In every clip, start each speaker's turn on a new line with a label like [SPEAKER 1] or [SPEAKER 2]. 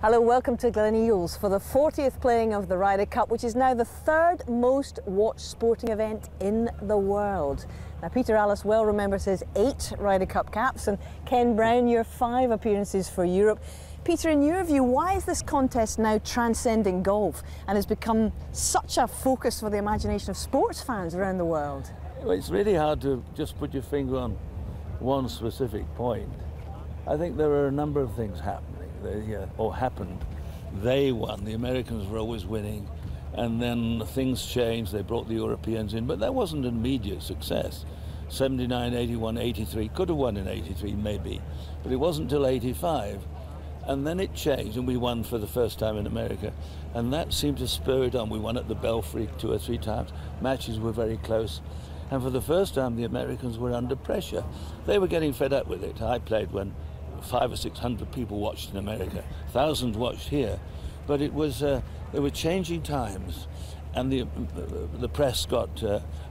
[SPEAKER 1] Hello, welcome to Glen Eagles for the 40th playing of the Ryder Cup, which is now the third most watched sporting event in the world. Now, Peter Allis well remembers his 8 Ryder Cup caps, and Ken Brown, your 5 appearances for Europe. Peter, in your view, why is this contest now transcending golf and has become such a focus for the imagination of sports fans around the world?
[SPEAKER 2] Well, it's really hard to just put your finger on one specific point. I think there are a number of things happening. Or happened. They won. The Americans were always winning, and then things changed. They brought the Europeans in, but that wasn't an immediate success. 79, 81, 83, could have won in 83 maybe, but it wasn't until 85, and then it changed, and we won for the first time in America, and that seemed to spur it on. We won at the Belfry 2 or 3 times. Matches were very close, and for the first time the Americans were under pressure. They were getting fed up with it. I played when 500 or 600 people watched in America, thousands watched here, but it was there were changing times, and the press got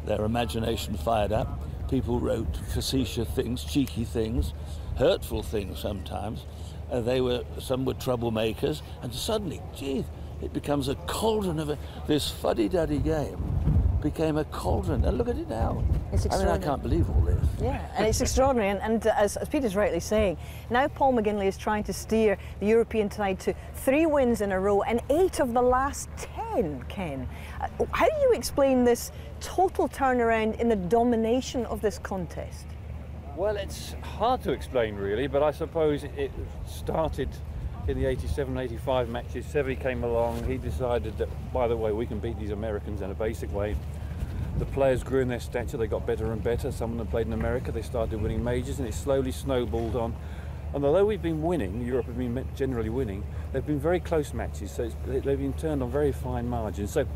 [SPEAKER 2] their imagination fired up. People wrote facetious things, cheeky things, hurtful things sometimes. Some were troublemakers, and suddenly, gee, it becomes a cauldron of this fuddy-duddy game. Became a cauldron, and look at it now.
[SPEAKER 1] It's extraordinary.
[SPEAKER 2] I can't believe all this.
[SPEAKER 1] Yeah, and it's extraordinary, and as Peter's rightly saying, now Paul McGinley is trying to steer the European side to 3 wins in a row and 8 of the last 10, Ken. How do you explain this total turnaround in the domination of this contest?
[SPEAKER 3] Well, it's hard to explain really, but I suppose it started in the 87-85 matches. Seve came along, he decided that, by the way, we can beat these Americans in a basic way. The players grew in their stature, they got better and better. Some of them played in America, they started winning majors, and it slowly snowballed on. And although we've been winning, Europe have been generally winning, they've been very close matches, so they've been turned on very fine margins. So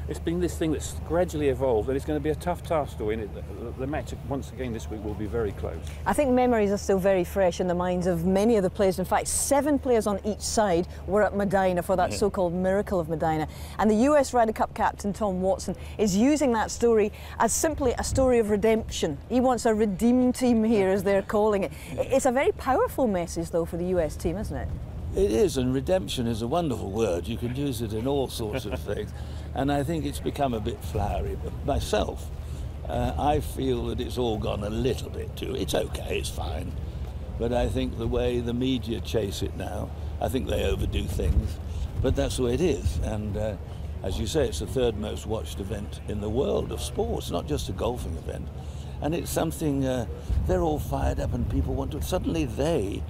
[SPEAKER 3] it's been this thing that's gradually evolved, and it's going to be a tough task to win it. The match, once again, this week will be very close.
[SPEAKER 1] I think memories are still very fresh in the minds of many of the players. In fact, 7 players on each side were at Medina for that so-called miracle of Medina. And the US Ryder Cup captain, Tom Watson, is using that story as simply a story of redemption. He wants a redeemed team here, as they're calling it. It's a very powerful message, though, for the US team, isn't it?
[SPEAKER 2] It is, and redemption is a wonderful word. You can use it in all sorts of things. And I think it's become a bit flowery. But myself, I feel that it's all gone a little bit too. It's okay, it's fine. But I think the way the media chase it now, I think they overdo things. But that's the way it is. And as you say, it's the 3rd most watched event in the world of sports, not just a golfing event. And it's something, they're all fired up and people want to, suddenly they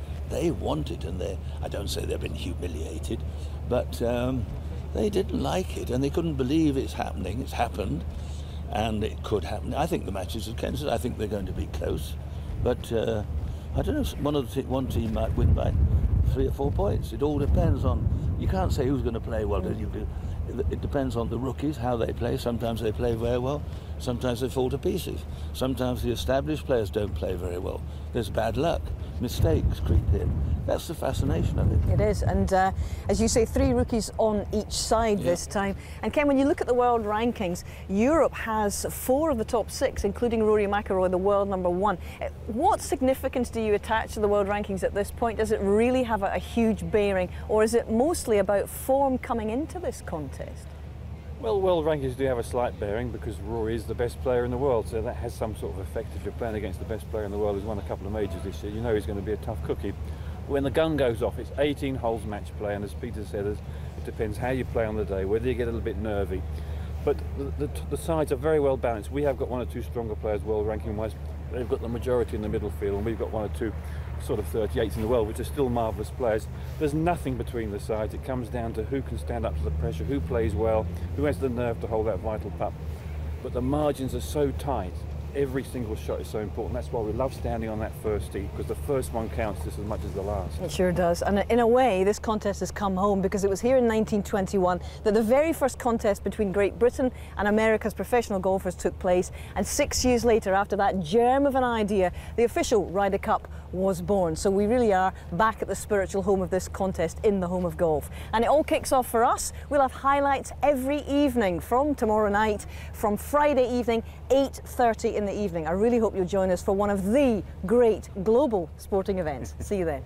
[SPEAKER 2] want it, and I don't say they've been humiliated, but they didn't like it, and they couldn't believe it's happening. It's happened, and it could happen. I think the matches at Kansas, I think they're going to be close, but I don't know, one team might win by 3 or 4 points. It all depends on, you can't say who's going to play well. It depends on the rookies, how they play. Sometimes they play very well, sometimes they fall to pieces. Sometimes the established players don't play very well. There's bad luck, mistakes creep in. That's the fascination of it.
[SPEAKER 1] It is, and as you say, 3 rookies on each side this time. And Ken, when you look at the world rankings, Europe has 4 of the top 6, including Rory McIlroy, the world #1. What significance do you attach to the world rankings at this point? Does it really have a huge bearing, or is it mostly about form coming into this contest?
[SPEAKER 3] Well, world rankings do have a slight bearing because Rory is the best player in the world, so that has some sort of effect. If you're playing against the best player in the world who's won a couple of majors this year, you know he's going to be a tough cookie. When the gun goes off, it's 18 holes match play, and as Peter said, it depends how you play on the day, whether you get a little bit nervy. But the sides are very well balanced. We have got 1 or 2 stronger players world ranking wise. They've got the majority in the middle field, and we've got 1 or 2 sort of 38s in the world, which are still marvellous players. There's nothing between the sides. It comes down to who can stand up to the pressure, who plays well, who has the nerve to hold that vital putt. But the margins are so tight. Every single shot is so important. That's why we love standing on that first tee, because the first one counts just as much as the last.
[SPEAKER 1] It sure does. And in a way, this contest has come home, because it was here in 1921 that the very first contest between Great Britain and America's professional golfers took place. And 6 years later, after that germ of an idea, the official Ryder Cup was born. So we really are back at the spiritual home of this contest, in the home of golf. And it all kicks off for us. We'll have highlights every evening from tomorrow night, from Friday evening, 8:30 in the evening. I really hope you'll join us for one of the great global sporting events. See you then.